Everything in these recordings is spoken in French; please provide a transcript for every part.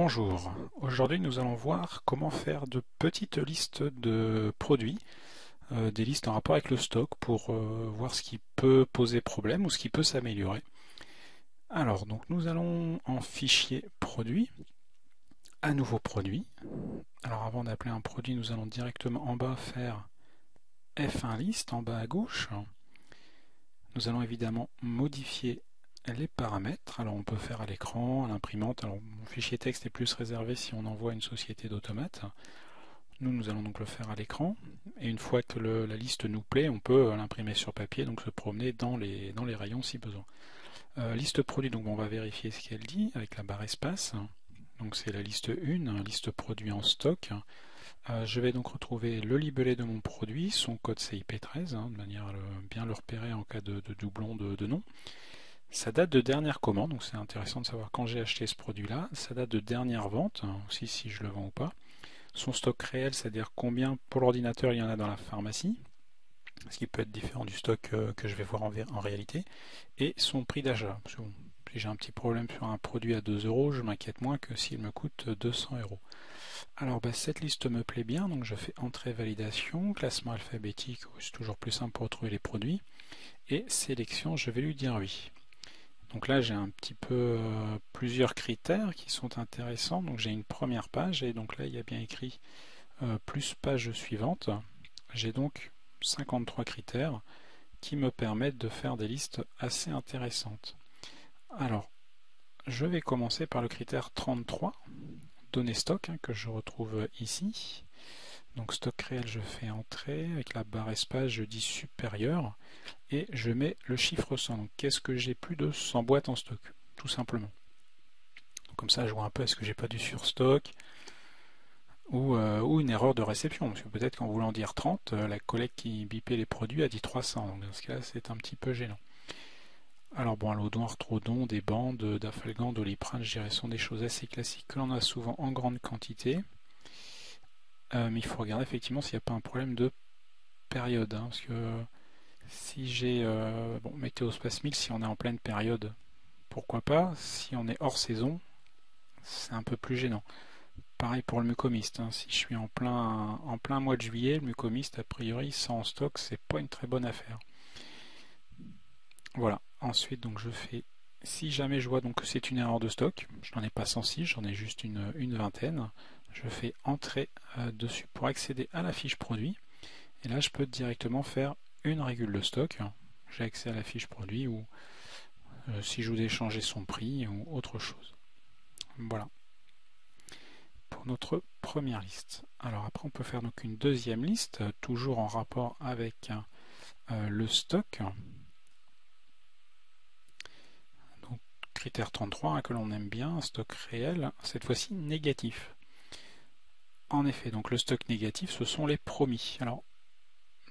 Bonjour, aujourd'hui nous allons voir comment faire de petites listes de produits, des listes en rapport avec le stock pour voir ce qui peut poser problème ou ce qui peut s'améliorer. Alors donc nous allons en fichier produit, à nouveau produit. Alors avant d'appeler un produit, nous allons directement en bas faire F1 liste en bas à gauche. Nous allons évidemment modifier les paramètres. Alors on peut faire à l'écran, à l'imprimante. Alors mon fichier texte est plus réservé si on envoie une société d'automates. Nous allons donc le faire à l'écran. Et une fois que la liste nous plaît, on peut l'imprimer sur papier, donc se promener dans les rayons si besoin. Liste produit, donc on va vérifier ce qu'elle dit avec la barre espace. Donc c'est la liste 1, liste produit en stock. Je vais donc retrouver le libellé de mon produit, son code CIP13, de manière à bien le repérer en cas de doublon de nom. Sa date de dernière commande, donc c'est intéressant de savoir quand j'ai acheté ce produit-là. Sa date de dernière vente, aussi si je le vends ou pas. Son stock réel, c'est-à-dire combien pour l'ordinateur il y en a dans la pharmacie, ce qui peut être différent du stock que je vais voir en réalité. Et son prix d'achat. Si j'ai un petit problème sur un produit à 2 euros, je m'inquiète moins que s'il me coûte 200 euros. Alors cette liste me plaît bien, donc je fais entrée validation, classement alphabétique, c'est toujours plus simple pour retrouver les produits, et sélection, je vais lui dire oui. Donc là j'ai un petit peu plusieurs critères qui sont intéressants, donc j'ai une première page, et donc là il y a bien écrit plus page suivante. J'ai donc 53 critères qui me permettent de faire des listes assez intéressantes. Alors, je vais commencer par le critère 33, données stock, que je retrouve ici. Donc stock réel, je fais entrée, avec la barre espace, je dis supérieur, et je mets le chiffre 100. Donc qu'est-ce que j'ai plus de 100 boîtes en stock, tout simplement. Donc, comme ça, je vois un peu est-ce que j'ai pas du surstock, ou une erreur de réception, parce que peut-être qu'en voulant dire 30, la collègue qui bipait les produits a dit 300, donc dans ce cas-là c'est un petit peu gênant. Alors bon, l'odon, arthrodon, des bandes, d'afalgan, doliprane, je dirais, sont des choses assez classiques que l'on a souvent en grande quantité, mais il faut regarder effectivement s'il n'y a pas un problème de période, parce que si j'ai, bon, météospace 1000, si on est en pleine période, pourquoi pas, si on est hors saison, c'est un peu plus gênant. Pareil pour le mucomyste, si je suis en plein mois de juillet, le mucomyste, a priori, sans stock, c'est pas une très bonne affaire. Voilà, ensuite donc je fais, si jamais je vois donc que c'est une erreur de stock, je n'en ai pas 106, j'en ai juste une vingtaine, je fais entrer dessus pour accéder à la fiche produit, et là je peux directement faire une régule de stock, j'ai accès à la fiche produit, ou si je voulais changer son prix, ou autre chose. Voilà. Pour notre première liste. Alors après on peut faire donc une deuxième liste, toujours en rapport avec le stock. Donc critère 33 que l'on aime bien, stock réel, cette fois-ci négatif. En effet, donc le stock négatif, ce sont les promis. Alors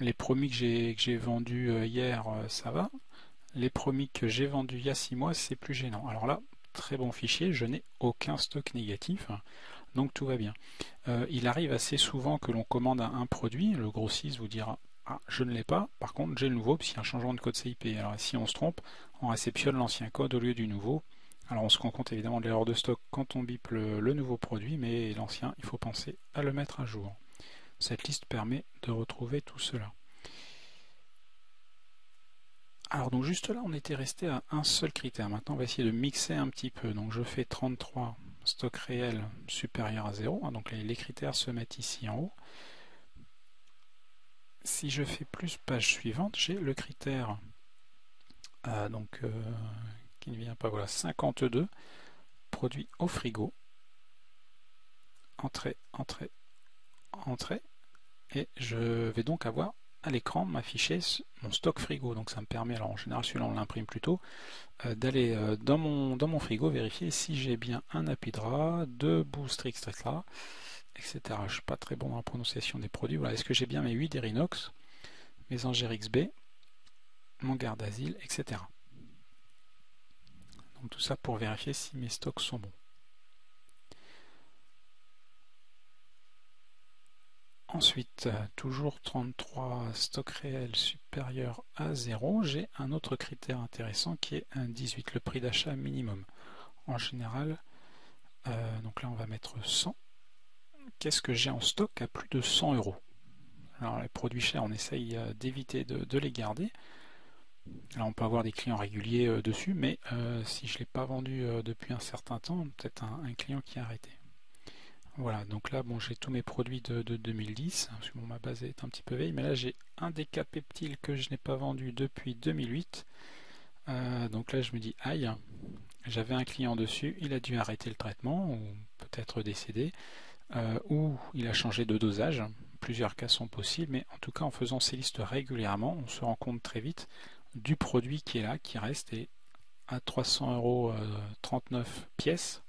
les promis que j'ai vendus hier, ça va. Les promis que j'ai vendus il y a 6 mois, c'est plus gênant. Alors là, très bon fichier, je n'ai aucun stock négatif. Donc tout va bien. Il arrive assez souvent que l'on commande un produit, le grossiste vous dira ah, je ne l'ai pas, par contre j'ai le nouveau, puisqu'il y a un changement de code CIP. Alors si on se trompe, on réceptionne l'ancien code au lieu du nouveau. Alors on se rend compte évidemment de l'erreur de stock quand on bip le nouveau produit, mais l'ancien, il faut penser à le mettre à jour. Cette liste permet de retrouver tout cela. Alors donc juste là, on était resté à un seul critère. Maintenant, on va essayer de mixer un petit peu. Donc je fais 33 stock réel supérieur à 0. Donc les critères se mettent ici en haut. Si je fais plus page suivante, j'ai le critère qui ne vient pas, voilà, 52, produit au frigo. Entrée, entrée, entrée. Et je vais donc avoir à l'écran m'afficher mon stock frigo. Donc ça me permet, alors en général celui-là on l'imprime plutôt, d'aller dans mon frigo vérifier si j'ai bien un apidra, 2 boost etc. Je ne suis pas très bon dans la prononciation des produits. Voilà, est-ce que j'ai bien mes 8 d'Erinox, mes Angers XB, mon garde asile, etc. Donc tout ça pour vérifier si mes stocks sont bons. Ensuite, toujours 33 stock réel supérieur à 0, j'ai un autre critère intéressant qui est un 18, le prix d'achat minimum. En général, Donc là on va mettre 100. Qu'est-ce que j'ai en stock à plus de 100 euros? Alors les produits chers, on essaye d'éviter de les garder. Là on peut avoir des clients réguliers dessus, mais si je ne l'ai pas vendu depuis un certain temps, peut-être un client qui a arrêté. Voilà, donc là bon, j'ai tous mes produits de 2010, parce que bon, ma base est un petit peu vieille, mais là j'ai un décapeptile que je n'ai pas vendu depuis 2008. Donc là je me dis aïe, j'avais un client dessus, il a dû arrêter le traitement, ou peut-être décédé, ou il a changé de dosage. Plusieurs cas sont possibles, mais en tout cas en faisant ces listes régulièrement, on se rend compte très vite du produit qui est là, qui reste, et à 300 euros 39 pièces,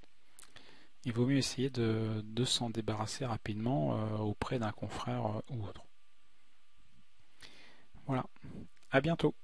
il vaut mieux essayer de s'en débarrasser rapidement auprès d'un confrère ou autre. Voilà, à bientôt.